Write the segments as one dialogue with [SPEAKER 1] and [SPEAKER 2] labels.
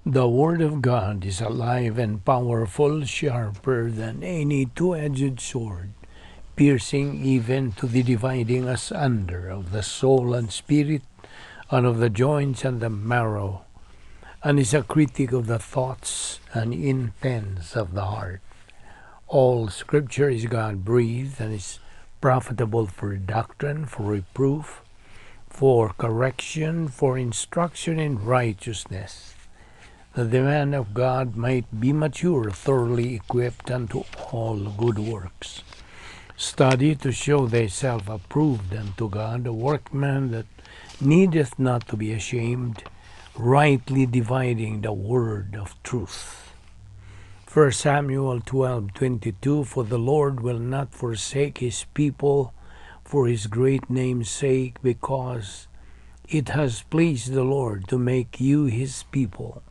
[SPEAKER 1] The Word of God is alive and powerful, sharper than any two-edged sword, piercing even to the dividing asunder of the soul and spirit, and of the joints and the marrow, and is a critic of the thoughts and intents of the heart. All Scripture is God-breathed and is profitable for doctrine, for reproof, for correction, for instruction in righteousness, that the man of God might be mature, thoroughly equipped unto all good works. Study to show thyself approved unto God, a workman that needeth not to be ashamed, rightly dividing the word of truth. 1 Samuel 12:22, For the Lord will not forsake his people for his great name's sake, because it has pleased the Lord to make you his people.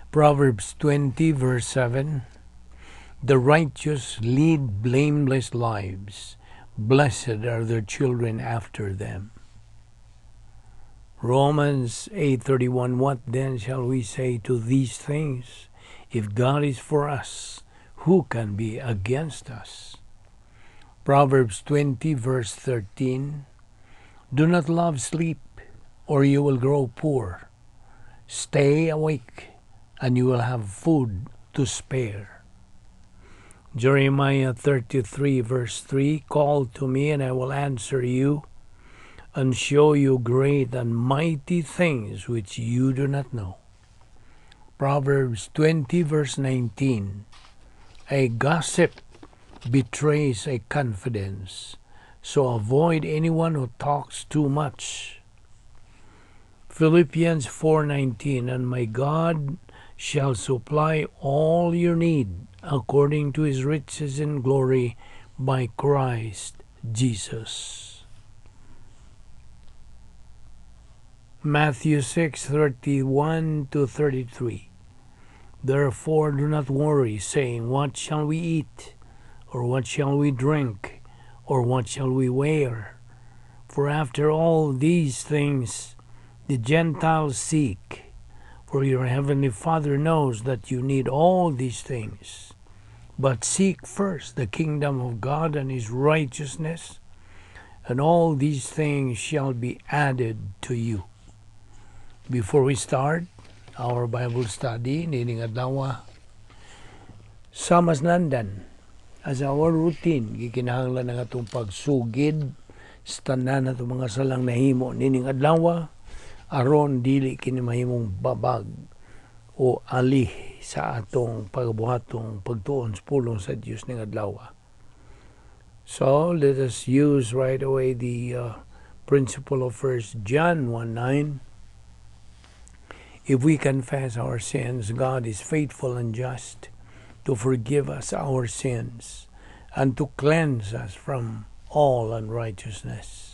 [SPEAKER 1] Proverbs 20, verse 7, The righteous lead blameless lives. Blessed are their children after them. Romans 8:31, What then shall we say to these things? If God is for us, who can be against us? Proverbs 20, verse 13, Do not love sleep, or you will grow poor. Stay awake, and you will have food to spare. Jeremiah 33, verse 3, Call to me, and I will answer you, and show you great and mighty things which you do not know. Proverbs 20, verse 19, A gossip betrays a confidence, so avoid anyone who talks too much. Philippians 4:19, And my God shall supply all your need according to his riches in glory by Christ Jesus. Matthew 6:31-33. Therefore do not worry, saying, What shall we eat? Or what shall we drink? Or what shall we wear? For after all these things the Gentiles seek. For your heavenly Father knows that you need all these things. But seek first the kingdom of God and his righteousness, and all these things shall be added to you. Before we start our Bible study, nining adlaw sa masnandan, as our routine, gikinahanglan ng atong pagsugid sa tanan atong mga salang nahimo nining adlaw, aron dili kini mahimong babag o ali sa atong pagbuhatong pagtuon sa pulong sa Dios ning adlaw. So let us use right away the principle of 1 John 1:9. If we confess our sins, God is faithful and just to forgive us our sins and to cleanse us from all unrighteousness.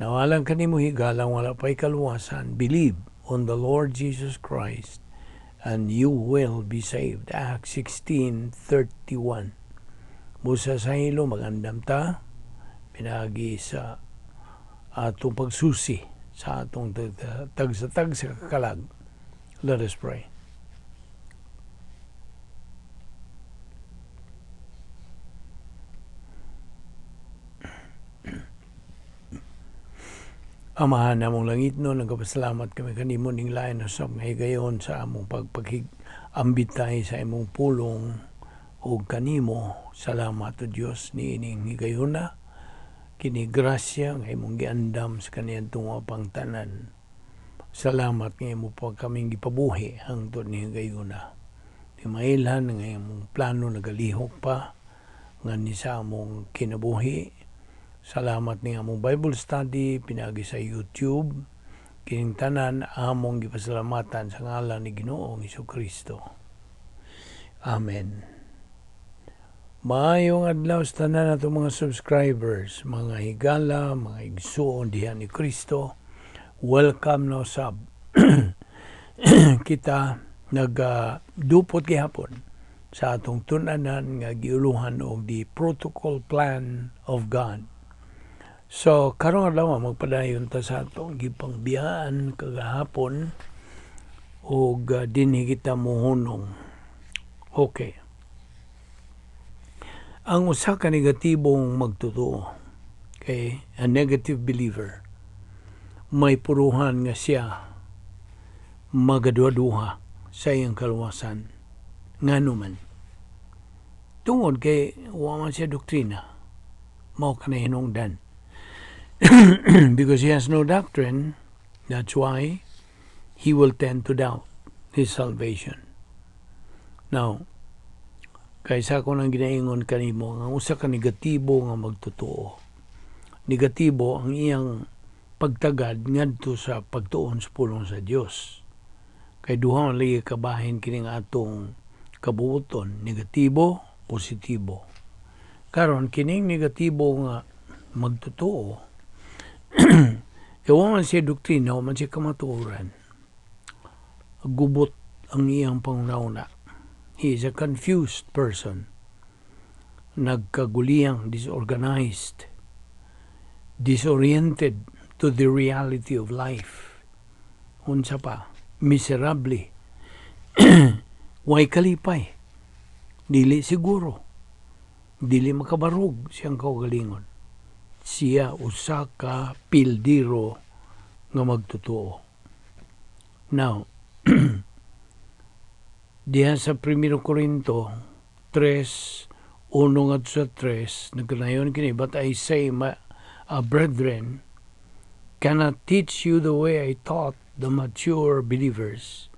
[SPEAKER 1] Now, alang kanimo higalang wala pa'y kaluwasan, believe on the Lord Jesus Christ, and you will be saved. Acts 16:31. Musa sa hilo, magandam ta, pinagi sa atong pagsusi, sa atong tag sa kakalag. Let us pray. Amahan namong langit no, nagpasalamat kami kanimo ning lain na sab nga higayon sa among pagpakig-ambitay sa imong pulong ug kanimo. Salamat o Dios niining higayon na kini grasya nga imong giandam sa kaniadtong pangtanan. Salamat nga imo pa kaming gipabuhi hangtod ni higayon na. Di mailhan nga imong plano nagalihok pa nga ni sa among kinabuhi. Salamat ni among Bible study pinagi sa YouTube. Kining tanan among gipasalamatan sa ngalan ni Ginoong Hesukristo. Amen. Maayong adlaw sa tanan nato mga subscribers, mga higala, mga igsuon diha ni Kristo. Welcome na sab. Kita nagdupot gihapon sa atong tun-anan nga giuluhan og the protocol plan of God. So karong adlaw magpadayon ta sa atong gipangbiyan kagahapon og dinhi kita mohunong. Okay. Ang usa ka negatibong magtotoo, okay, a negative believer, may puruhan nga siya magaduha-duha sa iyang kaluwasan. Ngano man. Tungod kay wa man siya doktrina, mao kanay hinungdan. Because he has no doctrine, that's why he will tend to doubt his salvation. Now, kaysa ko nang ginaingon kanimo, ang usa ka negatibo nga magtotoo. Negatibo ang iyang pagtagad ngadto sa pagtuon sa pulong sa Dios. Kay duha man lagi kabahin kining atong kabuuton, negatibo, positibo. Karon kining negatibo nga magtotoo, kaya man siya doktrina, man siya kamatuoran. Gubot ang iyang pangunauna. He is a confused person. Nagkaguliyang, disorganized, disoriented to the reality of life. Unsa pa, miserably. Way kalipay. Dili siguro. Dili makabarog siyang kaugalingon. Siya usa ka pildiro nga magtotoo. Now, diha sa 1 Corinto 3:1 at sa 3, nagkanayon kini, but I say, brethren, cannot teach you the way I taught the mature believers,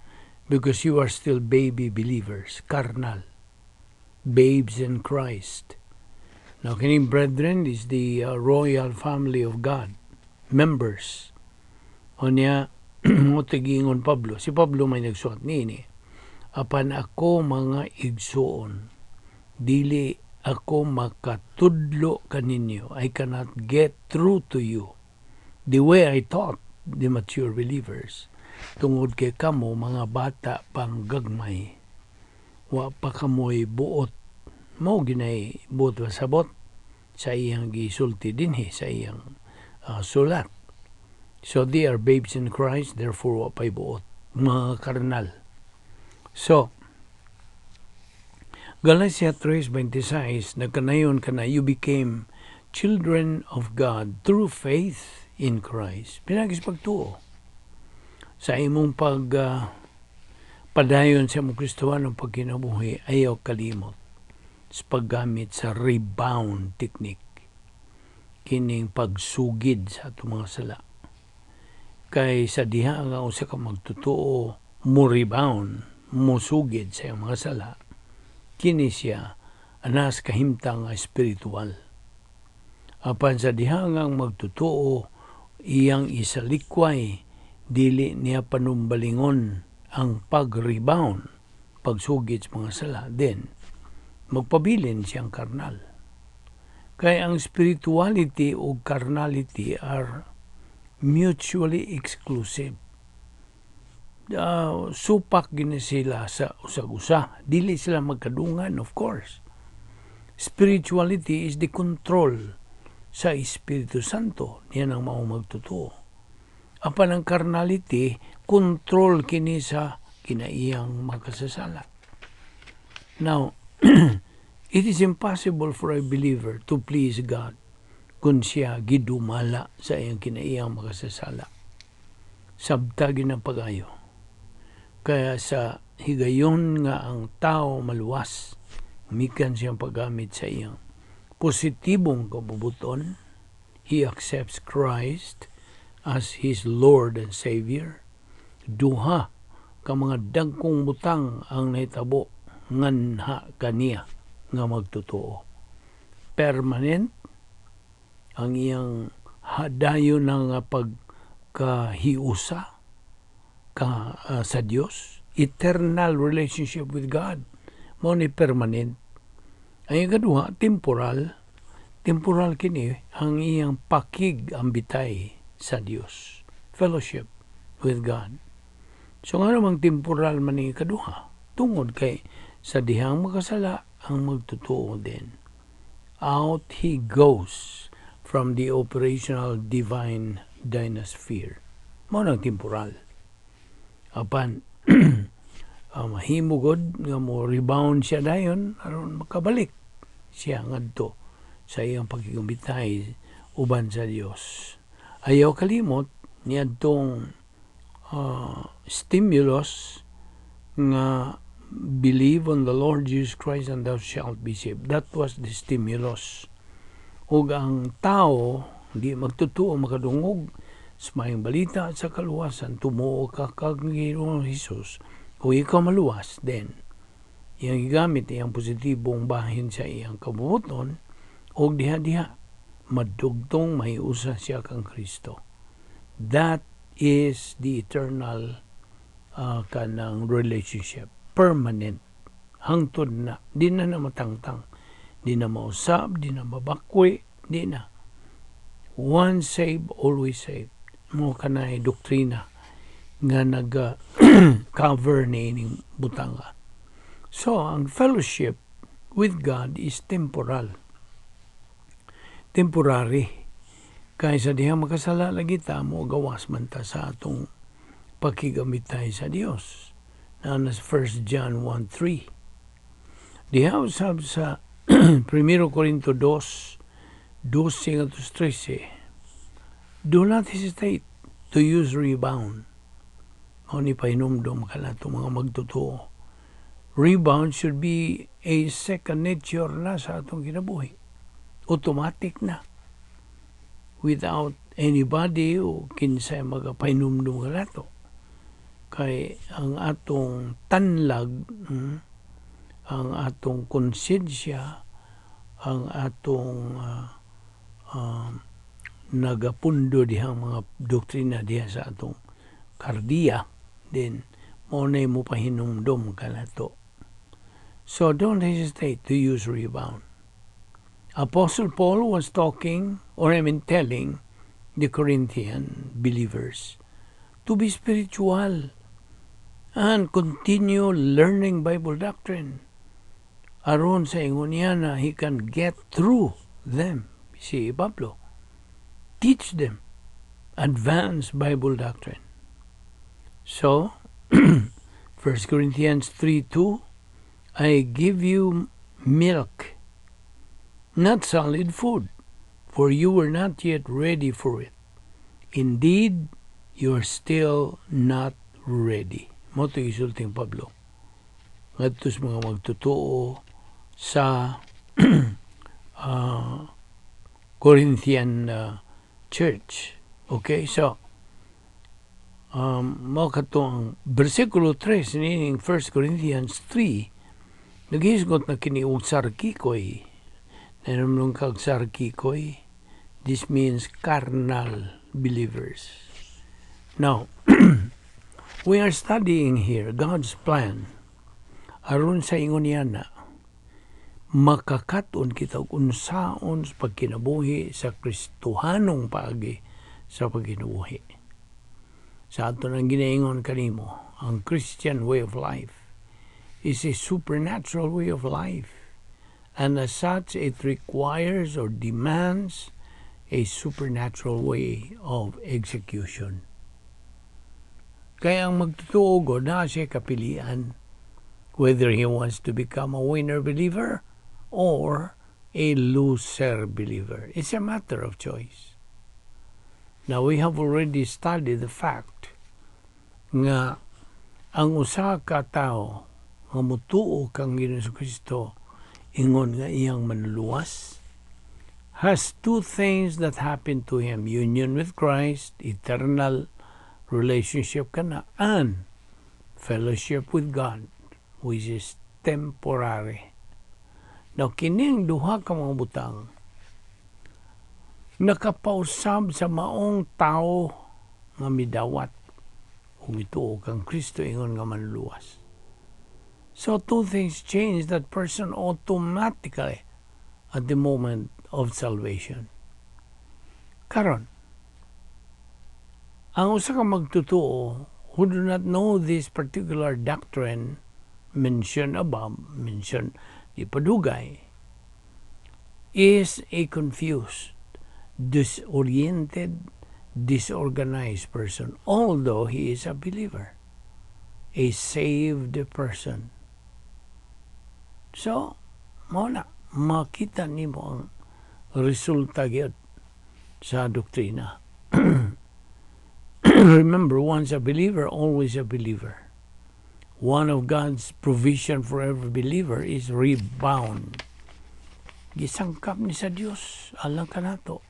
[SPEAKER 1] because you are still baby believers, carnal, babes in Christ. Now, kining brethren is the royal family of God, members. O niya, mo tigingon Pablo. Si Pablo may nagsuat niini. Apan ako mga igsuon, dili ako makatudlo kaninyo. I cannot get through to you the way I taught the mature believers. Tungod kay kamo mga bata pang gagmay. Wa pa kamoy buot. Mao ginay buot sabot sa iyang gisulti dinhi sa iyang sulat. So they are babes in Christ, therefore wa pay buot, mga karnal. So Galatia 3:26 nagkanayon kana, you became children of God through faith in Christ. Pinagis pagtuo sa imong padayon sa imong Kristohan ng pagkinabuhi, ayaw kalimot sa paggamit sa rebound technique, kining pagsugid sa atong mga sala. Kay sa diha nga usa ka magtotoo, mo rebound, mo sugid sa iyang mga sala, kini siya anas kahimtang espiritual. Apan sa diha nga magtotoo, iyang isalikway, dili niya panumbalingon ang pag-rebound, pagsugid sa mga sala, then magpabilin siyang karnal. Kaya ang spirituality o carnality are mutually exclusive. Supak gini sila sa usag-usa. Dili sila magkadungan, of course. Spirituality is the control sa Espiritu Santo. Yan ang maong magtotoo. Apan ang carnality, control kini sa kinaiyang makasasala. Now, it is impossible for a believer to please God kung siya gidumala sa iyang kinaiyang makasasala. Sabtagin ang pag-ayo. Kaya sa higayon nga ang tao maluwas, mikan siyang paggamit sa iyang positibong kabubuton. He accepts Christ as his Lord and Savior. Duha ka mga dagkong butang ang nahitabo nganha kaniya nga magtotoo. Permanent ang iyang hadayon ng pagkahiusa sa Dios. Eternal relationship with God. Mao ni permanent. Ang ikaduha, temporal. Temporal kini ang iyang pakig-ambitay sa Dios. Fellowship with God. So nga namang temporal man ni ikaduha. Tungod kay sa dihang makasala ang magtotoo din. Out he goes. from the operational divine dynasphere. Mao nang temporal. Apan mahimugod nga mo rebound siya dayon aron makabalik siya ngadto sa iyang pagkigumitay uban sa Dios. Ayaw kalimot niadtong stimulus nga believe on the Lord Jesus Christ and thou shalt be saved. That was the stimulus. Ug ang tao di magtutuo makadungog sa mayang balita sa kaluwasan, tumuo ka kag Ginoong Hesus o ikaw maluwas, then iyang gigamit iyang positibong bahin sa iyang kabubuton o diha-diha madugtong may usa siya kang Kristo. That is the eternal kanang relationship, permanent, hangtod na, di na matangtang, di na mausap, di na mabakwi, di na. Once saved, always saved. Mo kanay doktrina nga nag-cover ni ining butanga. So, ang fellowship with God is temporal. Temporary. Kaya sa diha makasala lagi ta mo gawas man ta sa atong pakigamitay sa Dios. Na nas 1 John 1:3. Diha usab sa 1 Corinto 2:12-13. Do not hesitate to use rebound. O ni pahinumdum ka na itong mga magtotoo. Rebound should be a second nature na sa atong kinabuhi. Automatic na. Without anybody o kinsay magapahinumdum ka na ito. Kay ang atong tanlag, ang atong konsensya, ang atong nagapundo dihang mga doktrina diha sa atong kardiya, then mo na mo pahinumdum ka na ito. So don't hesitate to use rebound. Apostle Paul was telling the Corinthian believers to be spiritual and continue learning Bible doctrine. Aron sa ingon niya na he can get through them. Si Pablo, teach them advanced Bible doctrine. So, 1 Corinthians 3:2, I give you milk, not solid food, for you were not yet ready for it. Indeed, you are still not ready. Mo ito isulting Pablo. Ngadtos mga magtutuo sa Corinthian church. Okay, so mo katong versikulo 3 nining 1 Corinthians 3 naghisgot na kini og sarkikoy. Nanumnong kag sarkikoy, this means carnal believers. Now, we are studying here God's plan aron sa ingon niya na makakaton kita og unsaon sa pagkinabuhi sa Kristohanong paagi sa pagkinabuhi. Sa ato nang ginaingon kanimo, ang Christian way of life is a supernatural way of life, and as such it requires or demands a supernatural way of execution. Kaya ang magtutuo na siya kapilian whether he wants to become a winner believer or a loser believer. It's a matter of choice. Now, we have already studied the fact nga ang usa ka tao nga mutuo kang Ginoong Kristo ingon nga iyang manluwas has two things that happen to him: union with Christ, eternal relationship kana, and fellowship with God, which is temporary. Now, kining duha ka mga butang nakapausab sa maong tao nga midawat kung ituo kang Kristo ingon nga manluwas. So two things change that person automatically at the moment of salvation. Karon, ang usa ka magtutuo who do not know this particular doctrine mentioned above, di padugay, is a confused. disoriented, disorganized person, although he is a believer, a saved person. So, muna, makita nimo ang resulta gyud sa doktrina. Remember, once a believer, always a believer. One of God's provision for every believer is rebound. Gisangkap ni sa Dios, alang kanato.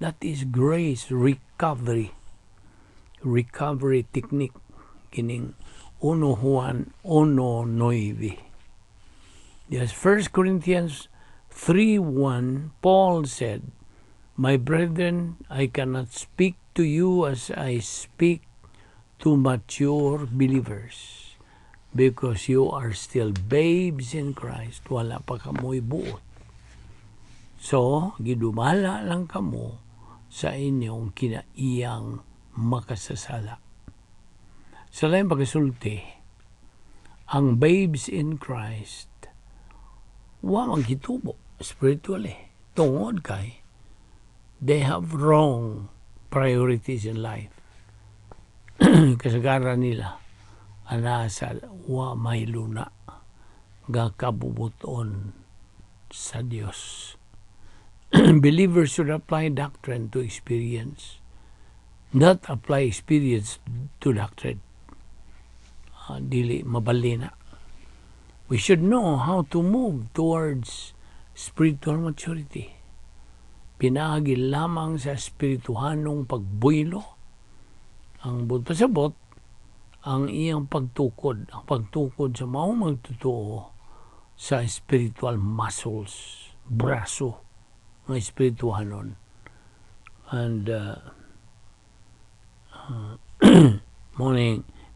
[SPEAKER 1] That is grace recovery. Recovery technique. Kining 1 Juan 1:9. Yes, 1 Corinthians 3:1, Paul said, "My brethren, I cannot speak to you as I speak to mature believers, because you are still babes in Christ." Wala pa kamoy buot. So, gidumala lang kamo sa inyong kinaiyang makasasala. Sa laing pagkasulti, ang babes in Christ, wa maghitubo spiritually. Tungod kay, they have wrong priorities in life. Kasagaran nila, anasa wa may luna, gakabubuton sa Dios. Believers should apply doctrine to experience, not apply experience to doctrine. Dili mabalina. We should know how to move towards spiritual maturity. Pinagi lamang sa espirituhanong pagbuylo ang pasabot ang iyang pagtukod, ang pagtukod sa maong magtotoo sa spiritual muscles, braso ng espirituhanon. And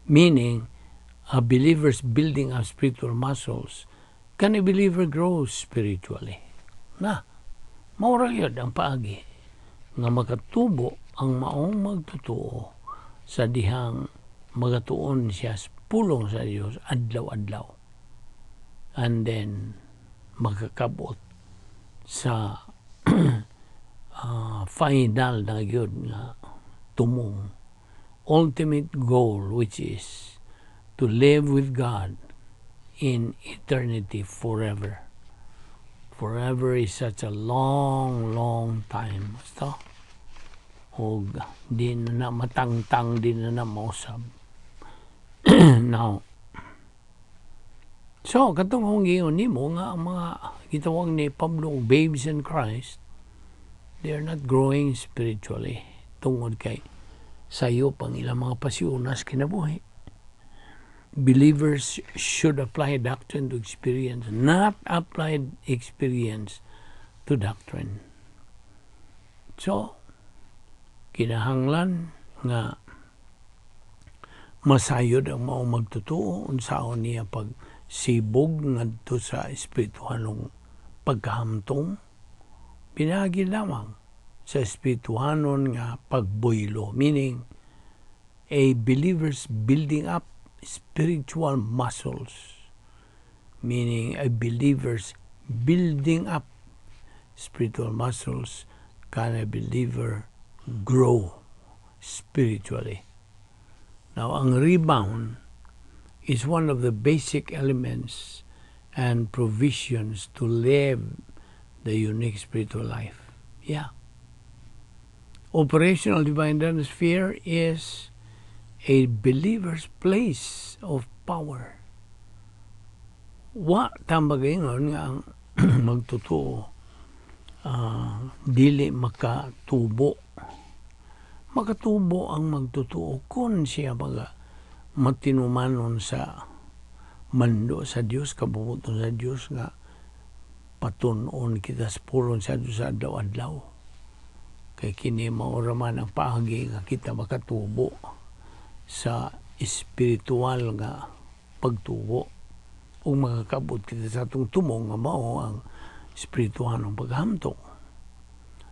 [SPEAKER 1] meaning a believer's building of spiritual muscles, can a believer grow spiritually? Na, maura yun ang paagi nga makatubo ang maong magtotoo sa dihang magatuon siya pulong sa Diyos adlaw-adlaw. And then, makakabot sa final na yun nga tumong ultimate goal, which is to live with God in eternity forever. Forever is such a long, long time. Basta, di na matangtang, di na mausab. Now, so, katong kong giyon nimo nga ang mga gitawag ni Pablo babes in Christ, they are not growing spiritually. Tungod kay sayo pang ilang mga pasyunas kinabuhi. Believers should apply doctrine to experience, not apply experience to doctrine. So, kinahanglan nga masayod ang maong magtotoo unsaon niya pagsibog ngadto sa espirituhanong pagkahamtong, pinagi lamang sa espirituhanon nga pagbuylo, meaning a believer's building up spiritual muscles, meaning a believer's building up spiritual muscles, can a believer grow spiritually. Now, ang rebound is one of the basic elements and provisions to live the unique spiritual life. Yeah. Operational divine sphere is a believer's place of power. Wa tambagayon nga ang magtotoo dili makatubo. Makatubo ang magtotoo kung siya matinumanon sa mando sa Dios, kabubuton sa Dios nga patunon kita sa pulong sa Dios sa adlaw-adlaw. Kay kini maura man ang paagi nga kita makatubo sa espiritual nga pagtubo o makakabot kita sa atong tumong nga mao ang espirituhanong paghamtong.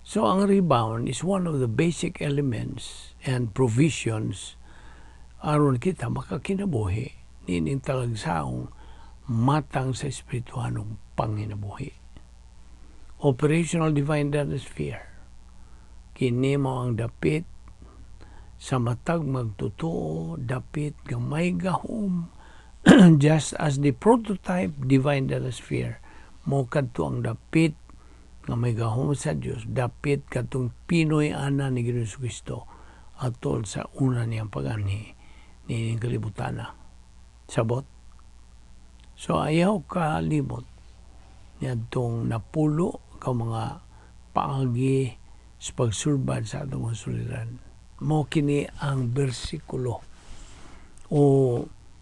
[SPEAKER 1] So, ang rebound is one of the basic elements and provisions aron kita makakinabuhi nining talagsaong matang sa espirituhanong panginabuhi. Operational divine sphere. kini mo ang dapit sa matag magtotoo, dapit nga may gahom, just as the prototype divine sphere mo kadto ang dapit nga may gahom sa Dios, dapit katong Pinoy ana ni Ginoong Kristo atol sa una niyang pag-ani ni kalibutan na. Sabot. So ayaw ka limot niyadtong napulo ka mga paagi sa pagsurbad sa atong suliran. Mo kini ang bersikulo o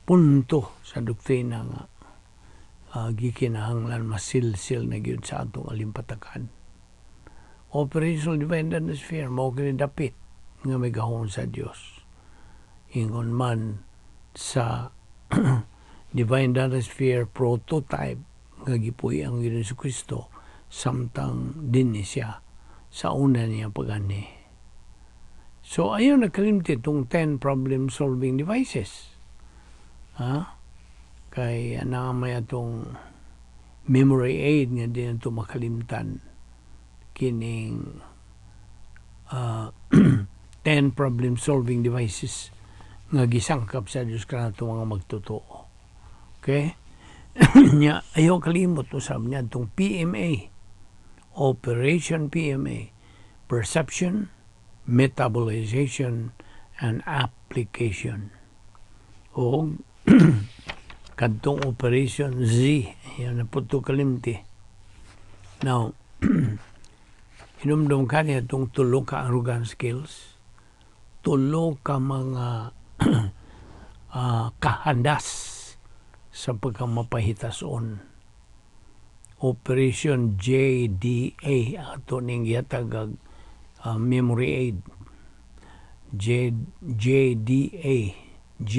[SPEAKER 1] punto sa doktrina nga gikinahanglan masilsil na gyud sa atong alimpatakan. Operational divine sphere mo kini dapit nga may gahom sa Dios. Ingon man sa divine sphere prototype nga gipuy ang Ginoong Kristo samtang dinhi siya sa una niya pag-ani. So, ayaw nagkalimti itong 10 problem-solving devices. Kaya may itong memory aid nga din ito makalimtan kining 10 problem-solving devices nga gisangkap sa Diyos ka na itong mga magtotoo. Okay? Ayaw kalimot usab niya itong PMA, Operation PMA, Perception, Metabolization, and Application. O kadtong Operation Z, yan na po ito kalimti. Now, hinumdum ka niya itong tulo ka arrogant skills, tulo ka mga kahandas sa pagkamapahitason. Operation JDA, ato ning yatagag memory aid. JDA, J,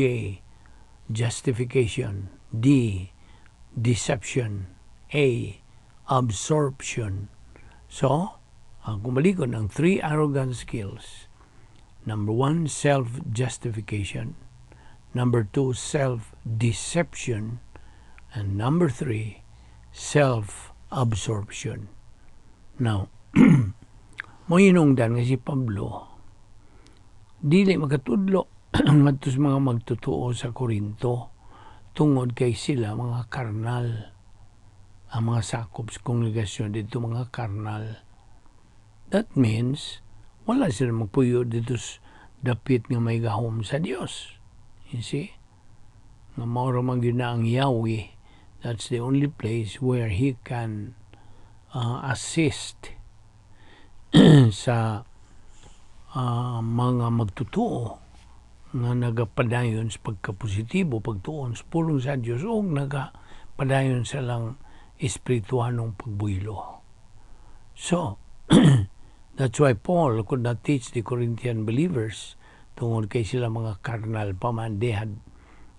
[SPEAKER 1] justification, D, deception, A, absorption. So, kung malikon ang 3 arrogant skills. Number 1, self-justification. Number 2, self-deception. And number 3, self-absorption. Now, mo hinungdan nga si Pablo, dili makatudlo ngadto sa mga magtotoo sa Korinto tungod kay sila mga karnal. Ang mga sakop sa kongregasyon dito mga karnal. That means wala sila magpuyo dito sa dapit nga may gahom sa Dios. You see? Nga maura man gyud na ang Yahweh. That's the only place where He can assist sa mga magtotoo nga nagapadayon sa pagkapositibo, pagtuon sa pulong sa Diyos o nagapadayon sa lang espirituanong pagbuylo. So, that's why Paul could not teach the Corinthian believers tungod kay sila mga carnal pa man. They had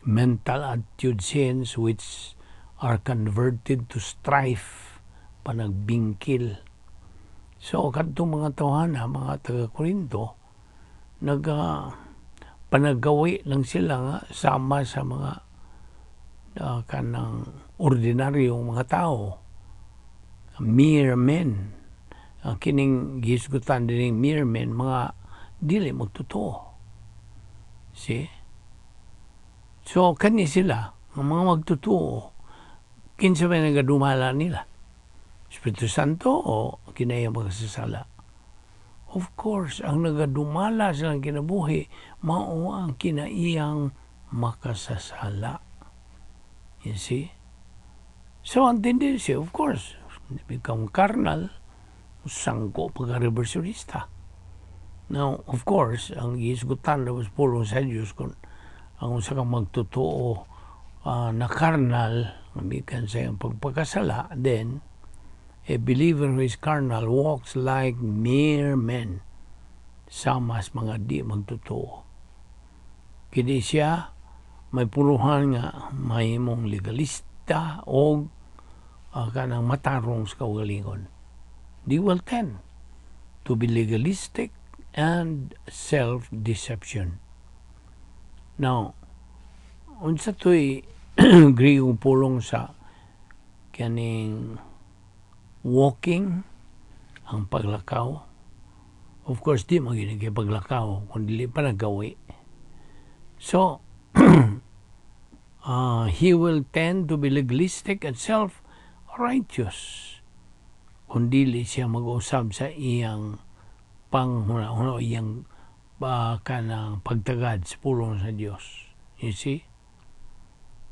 [SPEAKER 1] mental attitude sins which are converted to strife, panagbingkil. So, kadtong mga tawhana, mga taga-Korinto, panagawi lang sila nga sama sa mga kanang ordinaryong mga tao. Mere men. Kining gisgutan din mere men, mga dili magtotoo. See? So, kani sila, mga magtotoo, kinsa ba nagadumala nila? Espiritu Santo o kinaya magsasala? Of course, ang nagadumala silang kinabuhi, mao ang kinaiyang makasasala. You see? So, ang tendency, of course, become carnal, sangko pagka-reversionista. Now, of course, ang isgutan na mas pulong sa Diyos kung ang usa kang magtotoo na carnal,amikan sa iyang pagpagkasala, then, a believer who is carnal walks like mere men, sama sa mga di magtotoo. Kini siya may puluhan nga mahimong legalista o kanang matarong sa kaugalingon. They will tend to be legalistic and self-deception. Now, unsa to'y Grigong pulong sa kaning walking, ang paglakaw, Of course, di maginig kay paglakaw kung dili pa nagawi. So, he will tend to be legalistic and self-righteous kung dili siya mag-usab sa iyang iyang kanang pagtagad sa pulong sa Dios. You see?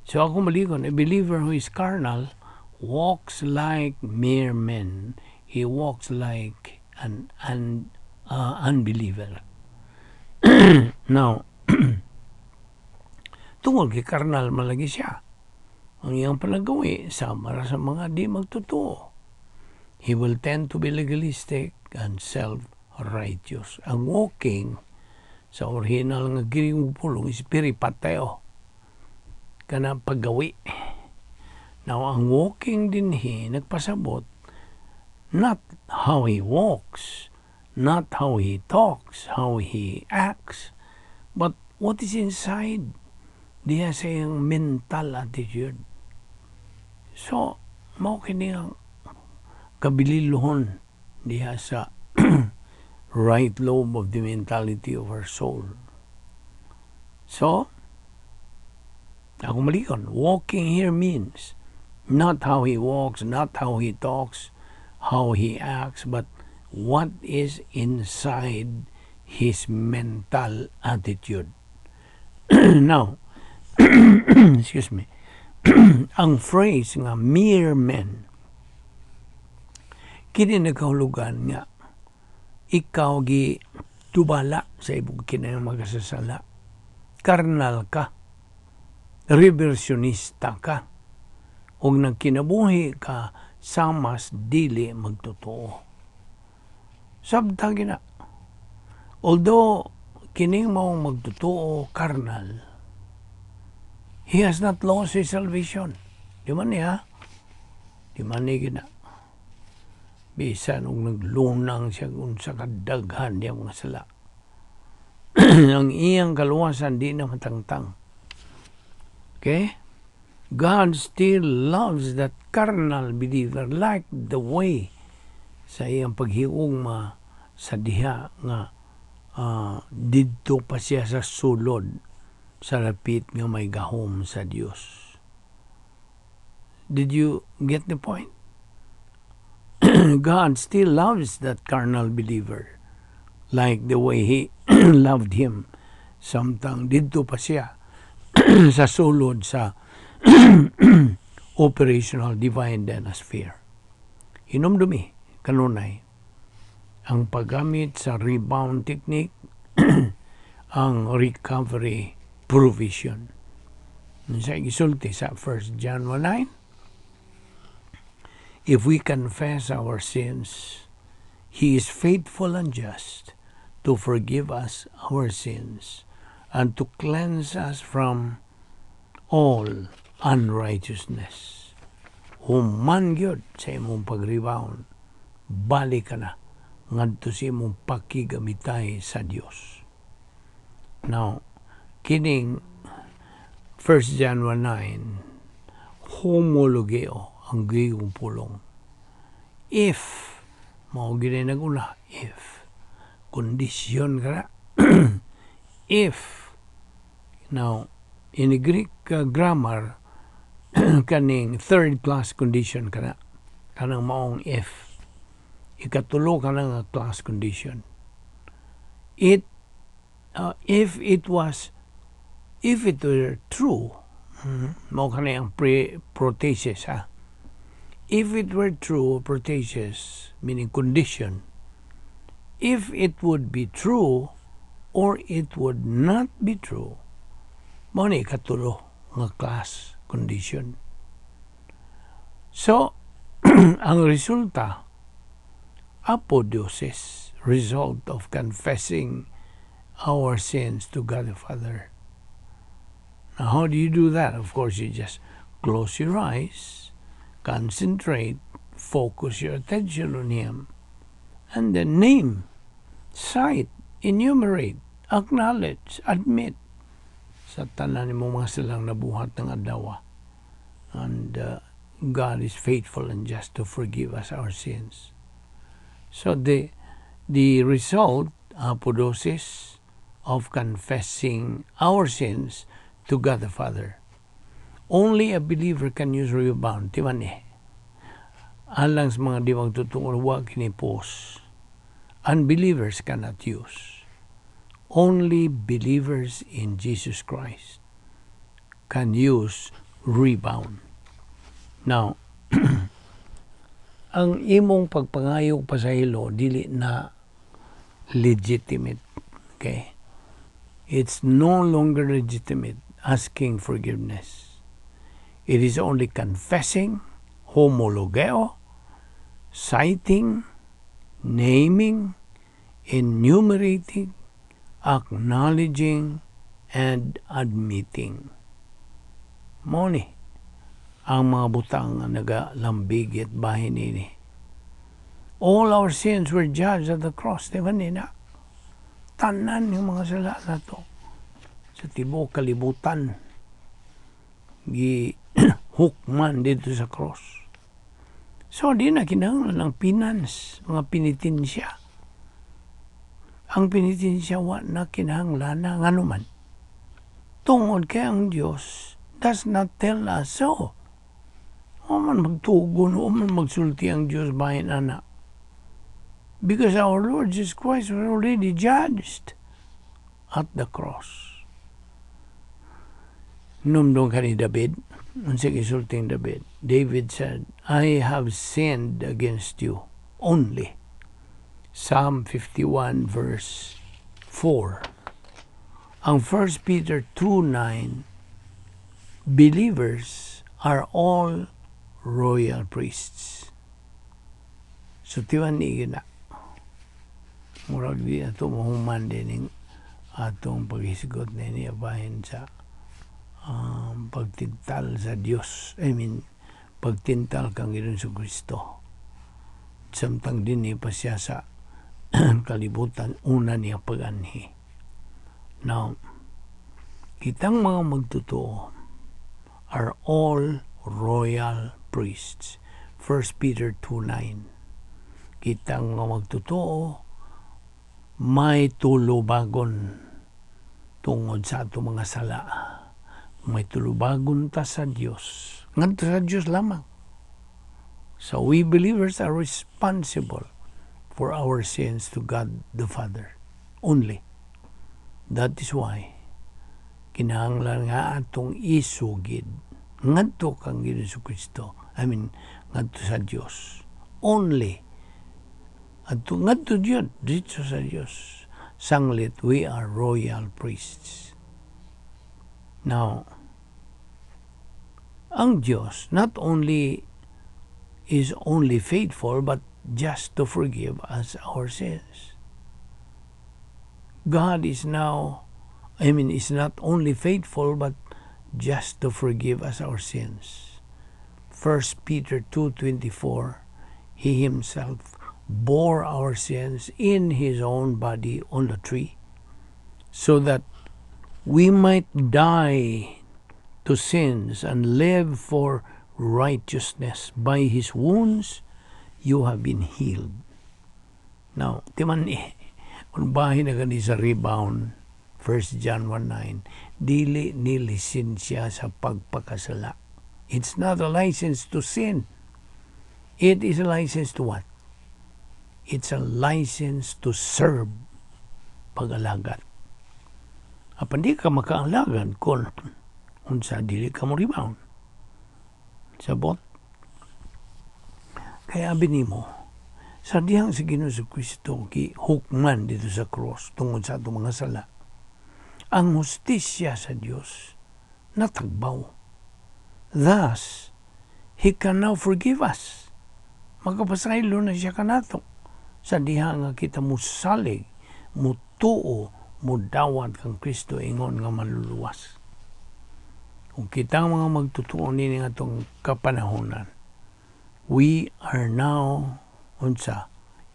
[SPEAKER 1] So ako maligon, a believer who is carnal walks like mere men. He walks like an unbeliever. Now, tungkol kay carnal malagi siya. Ang iyang panagawi sama sa mga di magtotoo. He will tend to be legalistic and self-righteous. Ang walking sa original nga giring pulong is peripateo. Kana paggawi. Now, ang walking dinhi nagpasabot not how he walks, not how he talks, how he acts, but what is inside. Diya sa iyang mental attitude. So, mao kini ang kabililohon diya sa right lobe of the mentality of our soul. So, ako malikon, walking here means not how he walks, not how he talks, how he acts, but what is inside his mental attitude. Now, excuse me, ang phrase nga mere men, kini nagkahulugan nga ikaw gi tubala sa ibog kinayang magasasala. Karnal ka, reversionista ka, o nagkinabuhi ka sa mas dili magtotoo. Sabtagi na. Although kining maong magtotoo karnal, he has not lost his salvation. Di man niya? Di man niya gina. Bisan og naglunang siya kung sa kadaghan niya mga sala. Ang iyang kaluwasan di na matangtang. Okay? God still loves that carnal believer like the way sa iyang paghiugma sa diha nga didto pa siya sa sulod sa lapit nga may gahom sa Dios. Did you get the point? God still loves that carnal believer like the way he loved him samtang didto pa siya sa sulod sa operational divine denosphere. Hinumdumi kanunay ang paggamit sa rebound technique, ang recovery provision. Sa gisulti sa 1 John 1:9, if we confess our sins, He is faithful and just to forgive us our sins and to cleanse us from all unrighteousness. Human gyud sa imong pag-rebound, balik ka na ngadto sa imong pakigamitay sa Dios. Now, kining 1 John 1:9, homologeo ang gayong pulong. If, mao gini naguna, if, kondisyon ka na. If, now, in the Greek grammar, kaning third class condition ka na. Kanang maong if. Ikatulo ka na nga class condition. If it were true, mao ka na yung protasis, ha? If it were true, protasis, meaning condition, if it would be true or it would not be true, mao ni ikatulo nga class condition. So, ang resulta, apodosis, result of confessing our sins to God the Father. Now, how do you do that? Of course, you just close your eyes, concentrate, focus your attention on Him, and then name, cite, enumerate, acknowledge, admit sa tanan mo mga silang nabuhat ng adawa. And God is faithful and just to forgive us our sins. So the the result, apodosis, of confessing our sins to God the Father. Only a believer can use rebound. Timan alang sa mga di magtutungol, huwag kinipos. Unbelievers cannot use. Only believers in Jesus Christ can use rebound. Now, ang imong pagpangayog pa sa hilo, dili na legitimate. Okay? It's no longer legitimate asking forgiveness. It is only confessing, homologeo, citing, naming, enumerating, acknowledging, and admitting. Mo ni ang mga butang nga nagalambigit bahin ini. All our sins were judged at the cross. Diba nina? Tanan yung mga sala na to. Sa tibuok kalibutan. Hukman dito sa cross. So, di na kinahanglan ng pinance, mga pinitensya. Ang pinitensya, na kinahanglan na nga naman. Tungod kay ang Diyos does not tell us so. O man magtugon, o man magsulti ang Diyos bahin anak. Because our Lord Jesus Christ was already judged at the cross. Numdong ka ni David, unsig isulting David said, I have sinned against you only. Psalm 51 verse 4. Ang 1 Peter 2:9, believers are all royal priests. So tiwan ni na. Murag di ato mahuman din atong paghisgot na iniabahin sa pagtintal sa Diyos. Pagtintal kang Ginoong Kristo. Samtang din pa siya sa kalibutan, una niya pag-anhi. Now, kitang mga magtotoo are all royal priests. 1 Peter 2:9. Kitang mga magtotoo may tulubagon tungod sa ato mga sala. May tulubagon ta sa Diyos. Ngadto sa Diyos lamang. So we believers are responsible for our sins to God the Father only. That is why kinahanglan nga atong isugid ngadto kang Ginoong Kristo. Ngadto sa Diyos. Only. Ngadto Diyos, dito sa Diyos. Sanglit, we are royal priests. Now, ang Diyos not only is only faithful but just to forgive us our sins. God is not only faithful but just to forgive us our sins. 1 Peter 2:24, He Himself bore our sins in His own body on the tree, so that we might die to sins and live for righteousness. By His wounds, you have been healed. Now, timan kung bahin na gani sa rebound, 1 John 1:9, dili ni lisensya sa pagpakasala. It's not a license to sin. It is a license to what? It's a license to serve, pag-alagad. Apan di ka makaalagan kung unsa dili ka mo rebound. Sabot. Kaya binimo, sa dihang sa Ginoong Kristo hukman dito sa cross tungod sa atong mga sala, ang hustisya sa Diyos natagbaw. Thus, He can now forgive us. Magkapasaylo na siya kanato. Sa diha nga kita musalig, mutuo, mudawat kang Kristo ingon nga maluluwas. Kung kita mga magtutuo nini nga itong kapanahonan, we are now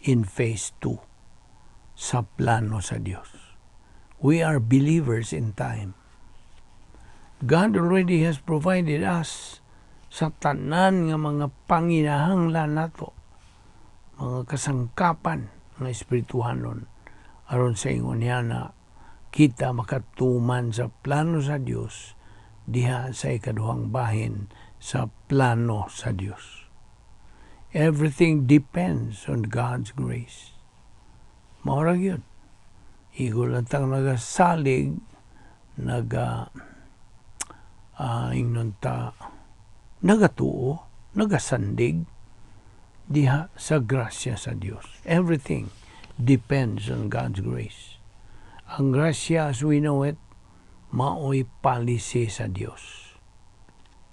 [SPEAKER 1] in phase 2 sa plano sa Diyos. We are believers in time. God already has provided us sa tanan nga mga panginahanglan nato, mga kasangkapan nga espirituhanon aron sa ingon niya na kita makatuman sa plano sa Dios diha sa ikaduhang bahin sa plano sa Dios. Everything depends on God's grace. Maura yun. Igo lang tang nagasalig, nagatuo, nagasandig, diha sa grasya sa Dios. Everything depends on God's grace. Ang grasya, as we know it, mao'y policy sa Dios.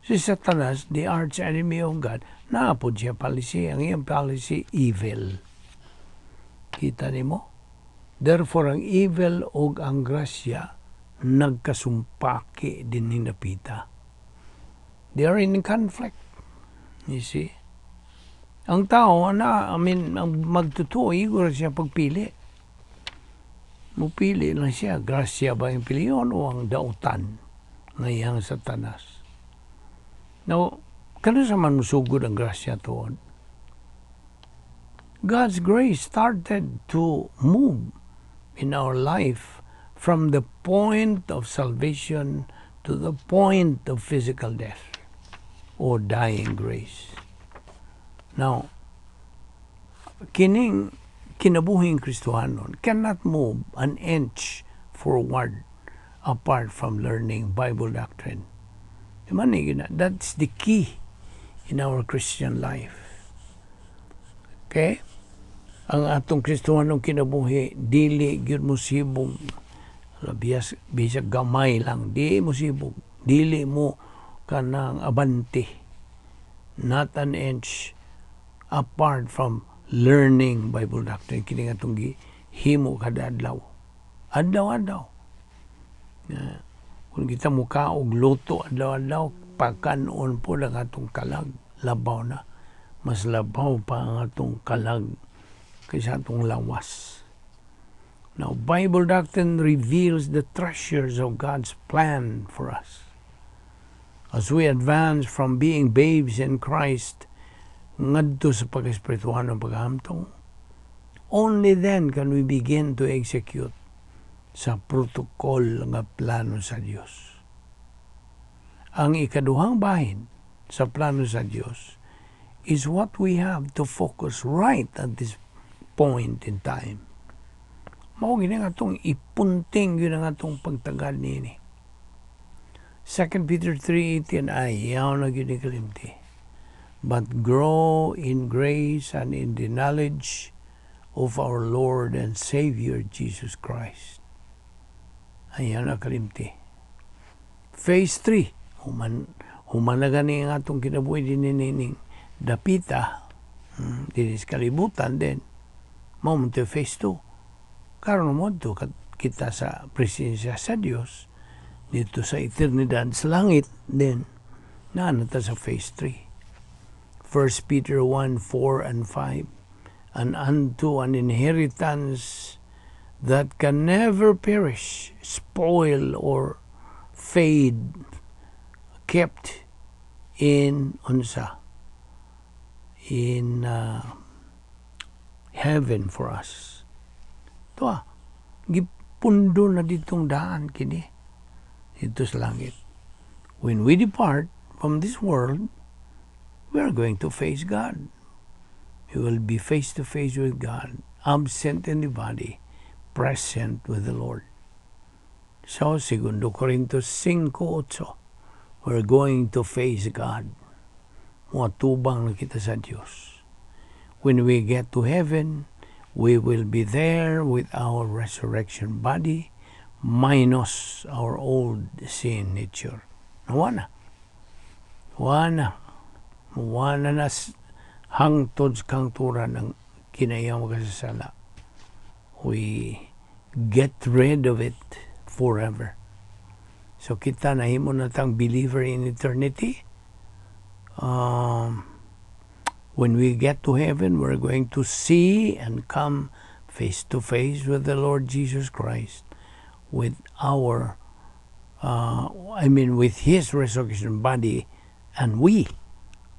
[SPEAKER 1] Si Satanas, the arch enemy of God, naapod siya policy. Ang iyang policy, evil. Kita ni mo? Therefore, ang evil o ang grasya, nagkasumpaki din ni napita. They are in conflict. You see? Ang tao, ang magtutuo, igor siya pagpili. Mupili lang siya, grasya ba yung piliyon o ang dautan ngayang Satanas. Now, kano sa man musugod ang grasya tuon? God's grace started to move in our life from the point of salvation to the point of physical death or dying grace. Now, kining kinabuhing Kristohanon cannot move an inch forward apart from learning Bible doctrine. That's the key in our Christian life. Okay? Ang atong Kristohanong kinabuhi, dili gyud mo sibog. Bisag gamay lang, di mo sibog. Dili mo kanang abante. Not an inch apart from learning Bible doctrine. Kini nga itong himo kada adlaw. Adlaw-adlaw. Kung kita mukha og luto adlaw-adlaw, pagkanon po lang atong kalag. Labaw na. Mas labaw pa ang atong kalag kaysa atong lawas. Now, Bible doctrine reveals the treasures of God's plan for us. As we advance from being babes in Christ, ngadto sa pag-espirituhan ng paghamtong, only then can we begin to execute sa protokol nga plano sa Diyos. Ang ikaduhang bahin sa plano sa Diyos is what we have to focus right at this point in time. Mao gini nga itong ipunting yun nga itong pagtagad nini. 2 Peter 3:18 ay yaw na yun kalimti. But grow in grace and in the knowledge of our Lord and Savior Jesus Christ. Ayaw na kalimti. Phase 3. Human na gani ang atong kinabuhi din nining dapita. Dinis kalibutan din. Moment phase 2. Karon mo to kita sa presensya sa Dios dito sa eternidad sa langit din naanata sa phase 3. 1 Peter 1:4 and 5, and unto an inheritance that can never perish, spoil, or fade, kept in heaven for us. Ito gipundo na ditong daan kini dito sa langit. When we depart from this world, we are going to face God. We will be face to face with God, absent in the body, present with the Lord. So, 2 Corintios 5:8, we're going to face God. Muatubang na kita sa Diyos. When we get to heaven, we will be there with our resurrection body, minus our old sin nature. Nawana na hangtod sa kangturan ng kinayang makasasala. We get rid of it forever. So kita nahimo na tang believer in eternity. When we get to heaven, we're going to see and come face to face with the Lord Jesus Christ, with with His resurrection body, and we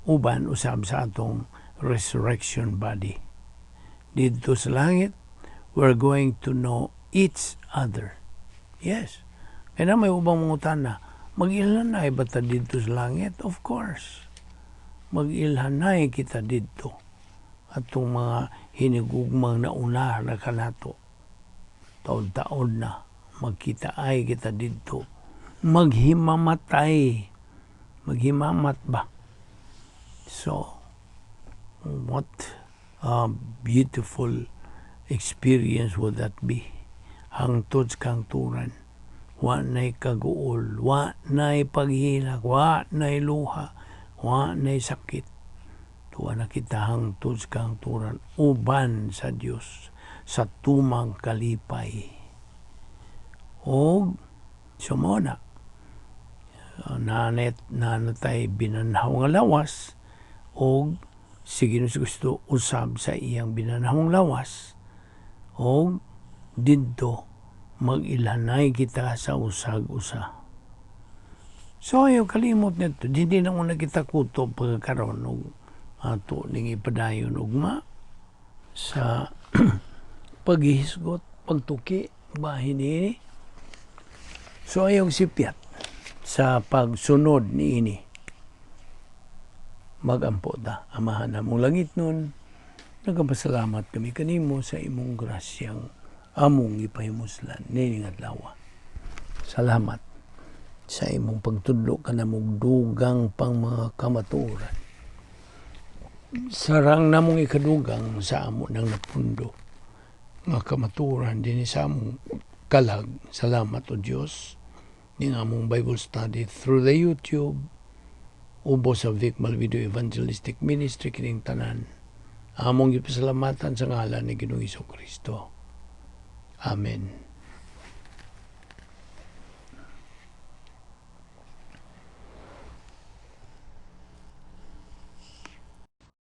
[SPEAKER 1] uban usab sa atong resurrection body. dito sa langit, we're going to know each other. Yes. Kaya na may ubang mangutan na, mag-ilhanay ba ta dito sa langit? Of course. Mag-ilhanay kita dito. At itong mga hinigugmang nauna na kanato, taon-taon na, magkita ay kita dito. Maghimamatay. Maghimamat ba? So, what a beautiful experience would that be? Hangtod kang turan. Wa na'y kaguol, wa na'y paghilak, wa na'y luha, wa na'y sakit. Tuwa na kita hangtod kang turan. Uban sa Dios sa tumang kalipay. O, sumona. Nanatay binanhaw nga lawas o sige nung gusto usab sa iyang binanhawang lawas o didto mag-ilanay kita sa usag-usa. So ayaw kalimot nito, hindi na muna kita kuto pagkakaroon og ato ning ipadayon ugma sa paghisgot, pagtuki, bahin ini. So ayaw sipiat sa pagsunod ni ini. Magampo ta, amahan na mong langit nun, nagapasalamat kami kanimo sa imong grasyang among ipahimuslan nining adlaw. Salamat sa imong pagtudlo ka na mong dugang pang mga kamaturan. Sarang namong ikadugang sa amo ng napundo nga kamaturan din sa among kalag. Salamat o Diyos ning among Bible study through the YouTube ubos sa Balbido Evangelistic Ministry kining tanan. Among ipasalamatan sa ngalan ni Ginoong Hesukristo. Amen.